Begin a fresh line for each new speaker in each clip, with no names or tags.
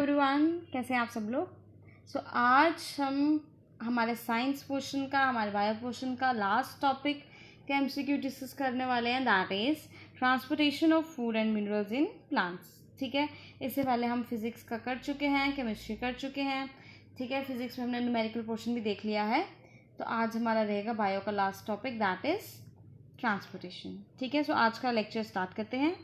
Everyone, कैसे हैं आप सब लोग। आज हम हमारे साइंस पोर्शन का, हमारे बायो पोर्शन का लास्ट टॉपिक का एमसीक्यू डिस्कस करने वाले हैं, that is transportation of food and minerals in plants. ठीक है, इससे पहले हम फिज़िक्स का कर चुके हैं, केमिस्ट्री कर चुके हैं। ठीक है, फिज़िक्स में हमने न्यूमेरिकल पोर्शन भी देख लिया है। तो आज हमारा रहेगा बायो का last topic, that is transportation. ठीक है, आज का लेक्चर स्टार्ट करते हैं।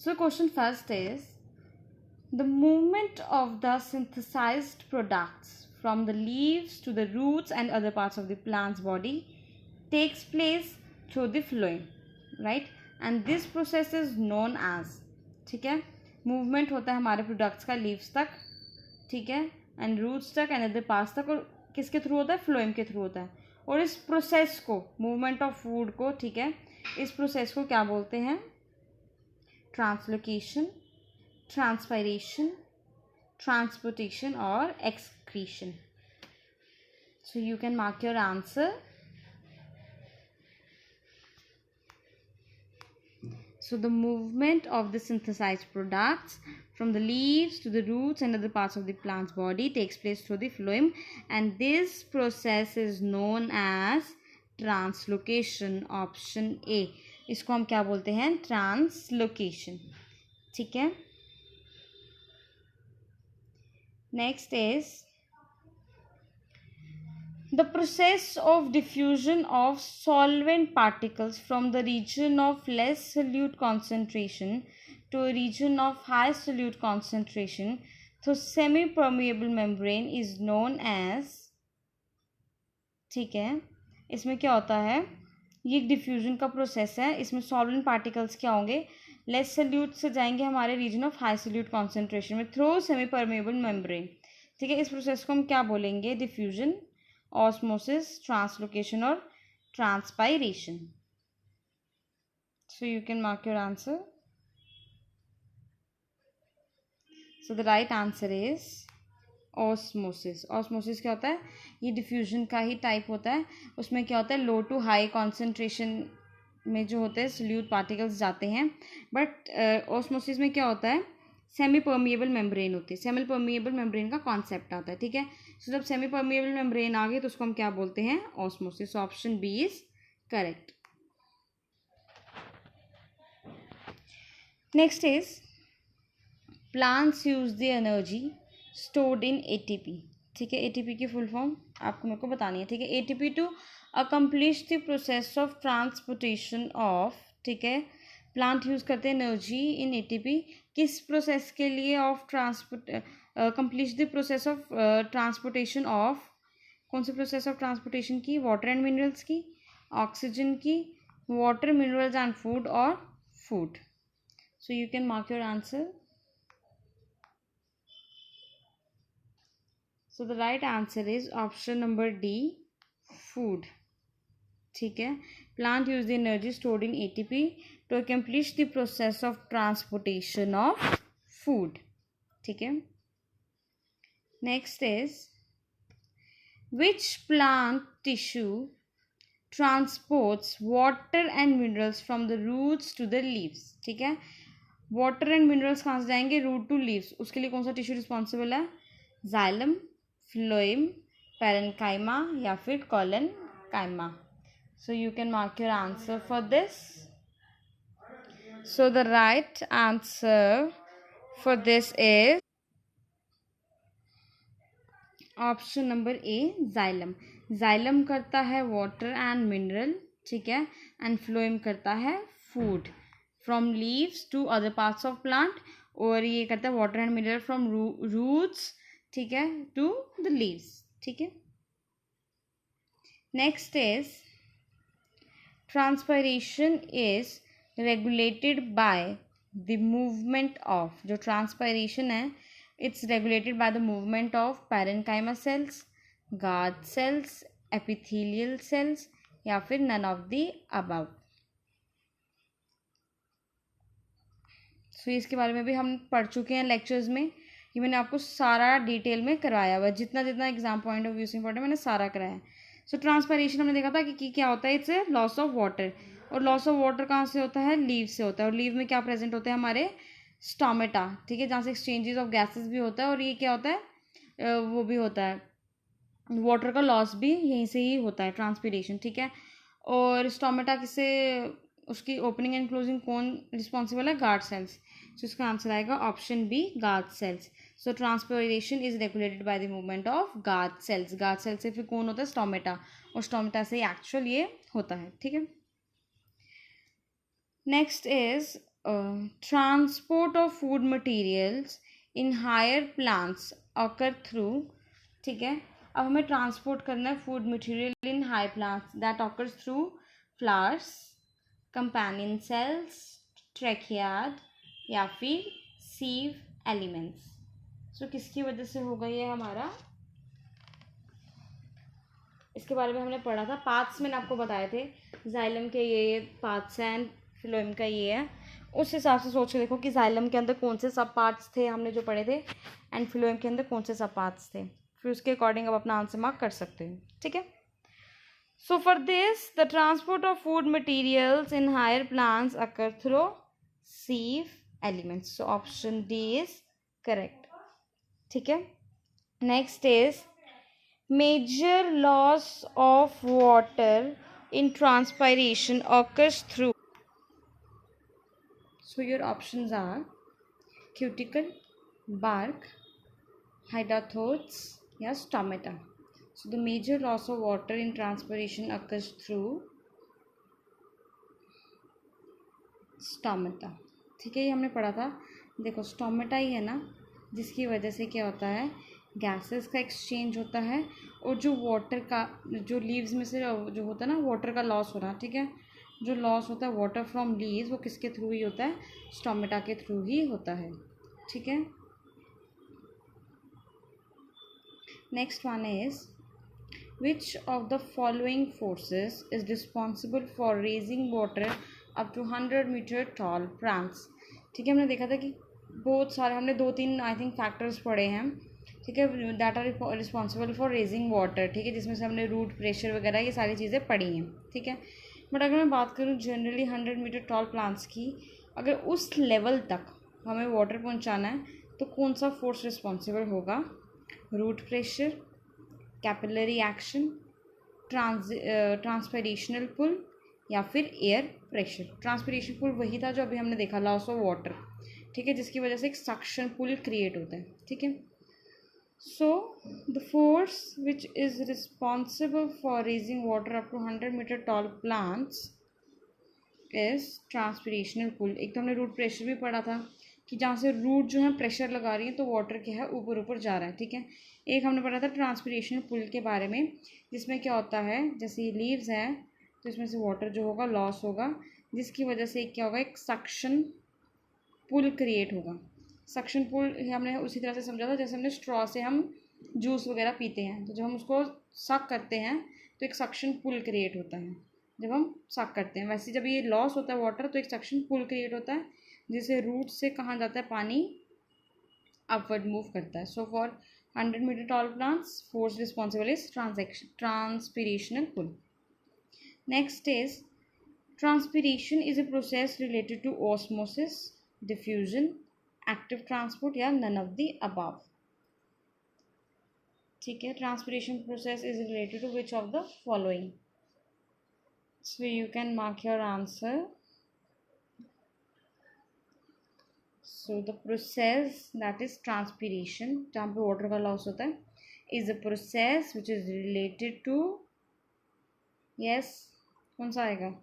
So question first is, the movement of the synthesized products from the leaves to the roots and other parts of the plant's body takes place through the phloem, right? And this process is known as, ठीक है, movement होता है हमारे products का leaves तक, ठीक है, and roots तक एंड अदर पार्ट्स तक, और किसके थ्रू होता है? फ्लोएम के थ्रू होता है। और इस प्रोसेस को, मूवमेंट ऑफ फूड को, ठीक है, इस प्रोसेस को क्या बोलते हैं? ट्रांसलोकेशन, ट्रांसपायरेशन, ट्रांसपोर्टेशन और excretion. So you can mark your answer. So the movement of the synthesized products from the leaves to the roots and other parts of the plant's body takes place through the phloem, and this process is known as translocation. Option A, इसको हम क्या बोलते हैं? Translocation. ठीक है, next is the process of diffusion of solvent particles from the region of less solute concentration to a region of high solute concentration through semi-permeable membrane is known as, ठीक है, इसमें क्या होता है? ये एक डिफ्यूजन का प्रोसेस है। इसमें सॉल्वेंट पार्टिकल्स क्या होंगे? लेस सोल्यूट से जाएंगे हमारे region of high solute concentration में थ्रू सेमी परमेबल मेम्ब्रेन। ठीक है, इस प्रोसेस को हम क्या बोलेंगे? डिफ्यूजन, ऑस्मोसिस, ट्रांसलोकेशन और transpiration. So you can mark your answer. So the right answer is osmosis. Osmosis क्या होता है? ये डिफ्यूजन का ही टाइप होता है। उसमें क्या होता है? लो टू हाई कॉन्सेंट्रेशन में जो होते हैं सोल्यूट पार्टिकल्स जाते हैं। बट ऑस्मोसिस में क्या होता है? सेमी परमिएबल मेम्ब्रेन होती है। सेमी परमिएबल मेम्ब्रेन का कॉन्सेप्ट आता है। ठीक है, सो जब सेमी परमिएबल मेम्ब्रेन आ गई तो उसको हम क्या बोलते हैं? Osmosis. Option B is correct. Next is plants use the energy stored in ATP. ठीक है, एटीपी की फुल फॉर्म आपको मेरे को बतानी है। ठीक है, ATP to accomplish the process of transportation of, ठीक है, प्लांट यूज़ करते हैं एनर्जी इन एटीपी किस प्रोसेस के लिए? Of transport, complete the process of transportation of, कौन से प्रोसेस ऑफ ट्रांसपोर्टेशन की? वाटर एंड मिनरल्स की, ऑक्सीजन की, वाटर, मिनरल्स एंड फूड, और food. So you can mark your answer. So the right answer is option number D, food. ठीक है, plant use the energy stored in ATP to accomplish the process of transportation of food. ठीक है, next is which plant tissue transports water and minerals from the roots to the leaves. ठीक है, water and minerals कहाँ से जाएंगे? Root to leaves. उसके लिए कौन सा टिश्यू रिस्पॉन्सिबल है? जाइलम, फ्लोएम, पैरेन्काइमा या फिर collenchyma. So you can mark your answer for this. So the right answer for this is option number A, xylem. Xylem करता है water and mineral, ठीक है, and phloem करता है food from leaves to other parts of plant, और ये करता है water and mineral from roots, ठीक है, to the leaves। ठीक है, next is transpiration is regulated by the movement of, जो transpiration है, it's regulated by the movement of parenchyma cells, guard cells, epithelial cells या फिर none of the above। so इसके बारे में भी हम पढ़ चुके हैं लेक्चर्स में। ये मैंने आपको सारा डिटेल में करवाया हुआ है, जितना जितना एग्जाम पॉइंट ऑफ व्यू से इंपॉर्टेंट मैंने सारा कराया है। सो ट्रांसपायरेशन हमने देखा था कि क्या होता है? It's a loss of water, और लॉस ऑफ वाटर कहाँ से होता है? लीव से होता है। और लीव में क्या प्रेजेंट होते हैं? हमारे स्टोमेटा, ठीक है, जहाँ से एक्सचेंजेस ऑफ गैसेस भी होता है, और ये क्या होता है, वो भी होता है, वाटर का लॉस भी यहीं से ही होता है, ट्रांसपीरेशन, ठीक है। और स्टोमेटा किसे, उसकी ओपनिंग एंड क्लोजिंग कौन रिस्पॉन्सिबल है, गार्ड सेल्स। सो इसका आंसर आएगा option B, guard cells. So transpiration is regulated by the movement of guard cells. Guard cell से फिर कौन होता है, स्टोमेटा, और स्टोमेटा से ही एक्चुअल ये होता है, ठीक है। Next is transport of food materials in higher plants occur through, ठीक है। अब हमें ट्रांसपोर्ट करना है food material in high plants that occurs through flowers, companion cells, tracheid या फिर सीव एलिमेंट्स। सो किसकी वजह से होगा ये हमारा, इसके बारे में हमने पढ़ा था, पार्ट्स मैंने आपको बताए थे, जाइलम के ये पार्ट्स हैं एंड फिलोएम का ये है। उस हिसाब से सोच के देखो कि जाइलम के अंदर कौन से सब पार्ट्स थे हमने जो पढ़े थे, एंड फिलोएम के अंदर कौन से सब पार्ट्स थे, फिर उसके अकॉर्डिंग आप अपना आंसर मार्क कर सकते हो, ठीक है। So for this the transport of food materials in higher plants occur through sieve elements. So option D is correct, ठीक है। Next is major loss of water in transpiration occurs through. So your options are cuticle, bark, hydatodes या stomata. So the major loss of water in transpiration occurs through stomata. ठीक है, ये हमने पढ़ा था। देखो स्टोमेटा ही है ना, जिसकी वजह से क्या होता है, गैसेस का एक्सचेंज होता है, और जो वाटर का, जो लीव्स में से जो होता है ना वाटर का लॉस हो रहा, ठीक है, जो लॉस होता है वाटर फ्रॉम लीव्स, वो किसके थ्रू ही होता है, स्टोमेटा के थ्रू ही होता है, ठीक है। Next one is which of the following forces is responsible for raising water up to 100 metre tall plants. ठीक है, हमने देखा था कि बहुत सारे, हमने 2-3 आई थिंक फैक्टर्स पढ़े हैं, ठीक है, that are responsible for raising water, ठीक है, जिसमें से हमने रूट प्रेशर वगैरह ये सारी चीज़ें पढ़ी हैं, ठीक है। बट अगर मैं बात करूँ जनरली 100 मीटर टॉल प्लांट्स की, अगर उस लेवल तक हमें वाटर पहुँचाना है तो कौन सा फोर्स रिस्पॉन्सिबल होगा, रूट प्रेशर, कैपिलरी एक्शन, ट्रांसपिरेशनल पुल या फिर एयर प्रेशर। ट्रांसपिरेशन पुल वही था जो अभी हमने देखा, लॉस ऑफ वाटर, ठीक है, जिसकी वजह से एक सक्शन पुल क्रिएट होता है, ठीक है। So the force which is responsible for raising water up to 100 metre tall plants is transpirational pull. एक तो हमने रूट प्रेशर भी पढ़ा था कि जहाँ से रूट जो है प्रेशर लगा रही है तो वाटर क्या है, ऊपर ऊपर जा रहा है, ठीक है। एक हमने पढ़ा था ट्रांसपिरेशनल पुल के बारे में, जिसमें क्या होता है, जैसे ये लीव्स हैं तो इसमें से वाटर जो होगा लॉस होगा, जिसकी वजह से क्या होगा, एक सक्शन पुल क्रिएट होगा। सक्शन पुल हमने उसी तरह से समझा था जैसे हमने स्ट्रॉ से हम जूस वगैरह पीते हैं, तो जब हम उसको सक करते हैं तो एक सक्शन पुल क्रिएट होता है जब हम सक करते हैं। वैसे जब ये लॉस होता है वाटर तो एक सक्शन पुल क्रिएट होता है, जिससे रूट से कहाँ जाता है, पानी अपवर्ड मूव करता है। So for 100 metre tall plants force responsible is transpirational pull. Next is transpiration is a process related to osmosis, diffusion, active transport या नन ऑफ द अबव। ठीक है, transpiration process is related to which of the following. So you can mark your answer. So the process that is transpiration, जहाँ पे water का loss होता है, is a process which is related to, yes, कौन सा आएगा,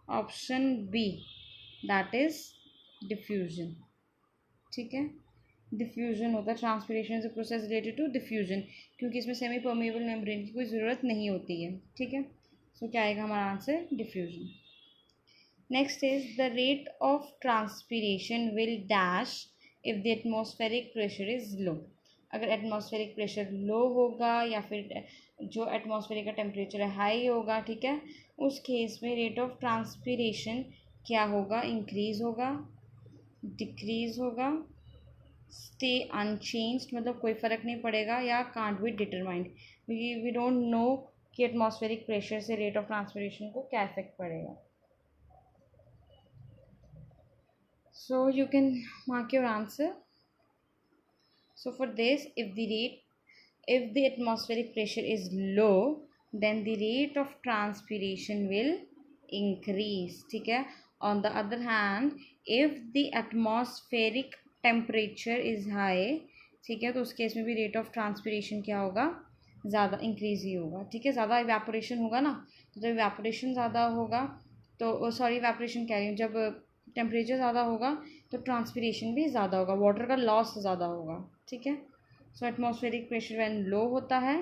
option B, that is diffusion, ठीक है, डिफ्यूजन होता है। Transpiration is a process related to diffusion, क्योंकि इसमें सेमी परमेबल मेम्ब्रेन की कोई ज़रूरत नहीं होती है, ठीक है। सो क्या आएगा हमारा answer, diffusion. Next is the rate of transpiration will dash if the atmospheric pressure is low. अगर एटमॉस्फेरिक प्रेशर लो होगा या फिर जो एटमॉस्फेरिक का टेम्परेचर है हाई होगा, ठीक है, उस केस में रेट ऑफ ट्रांसपिरेशन क्या होगा, इंक्रीज होगा, डिक्रीज होगा, स्टे अनचेंज्ड मतलब कोई फ़र्क नहीं पड़ेगा, या can't be determined, we don't know कि एटमॉस्फेरिक प्रेशर से रेट ऑफ ट्रांसपिरेशन को क्या इफेक्ट पड़ेगा। So you can mark your answer. So for this, if the atmospheric pressure is low, then the rate of transpiration will increase. ठीक है. On the other hand, if the atmospheric temperature is high, ठीक है, तो उस case में भी rate of transpiration क्या होगा, ज़्यादा इंक्रीज ही होगा. ठीक है, ज़्यादा इवेपोरेशन होगा ना, तो जब इवेपोरेशन ज़्यादा होगा तो सॉरी इवेपोरेशन कह रही हूँ, जब टेम्परेचर ज़्यादा होगा तो ट्रांसपिरेशन भी ज़्यादा होगा, वाटर का लॉस ज़्यादा होगा. ठीक है. सो एटमॉस्फेरिक प्रेशर व्हेन लो होता है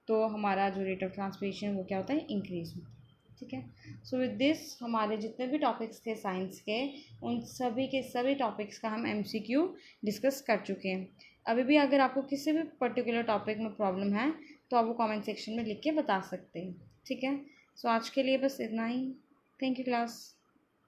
तो हमारा जो रेट ऑफ ट्रांसपिरेशन वो क्या होता है, इंक्रीज होता है. ठीक है. सो विद दिस हमारे जितने भी टॉपिक्स थे साइंस के, उन सभी के सभी टॉपिक्स का हम MCQ डिस्कस कर चुके हैं. अभी भी अगर आपको किसी भी पर्टिकुलर टॉपिक में प्रॉब्लम है तो आप वो कमेंट सेक्शन में लिख के बता सकते हैं. ठीक है. सो आज के लिए बस इतना ही. Thank you class.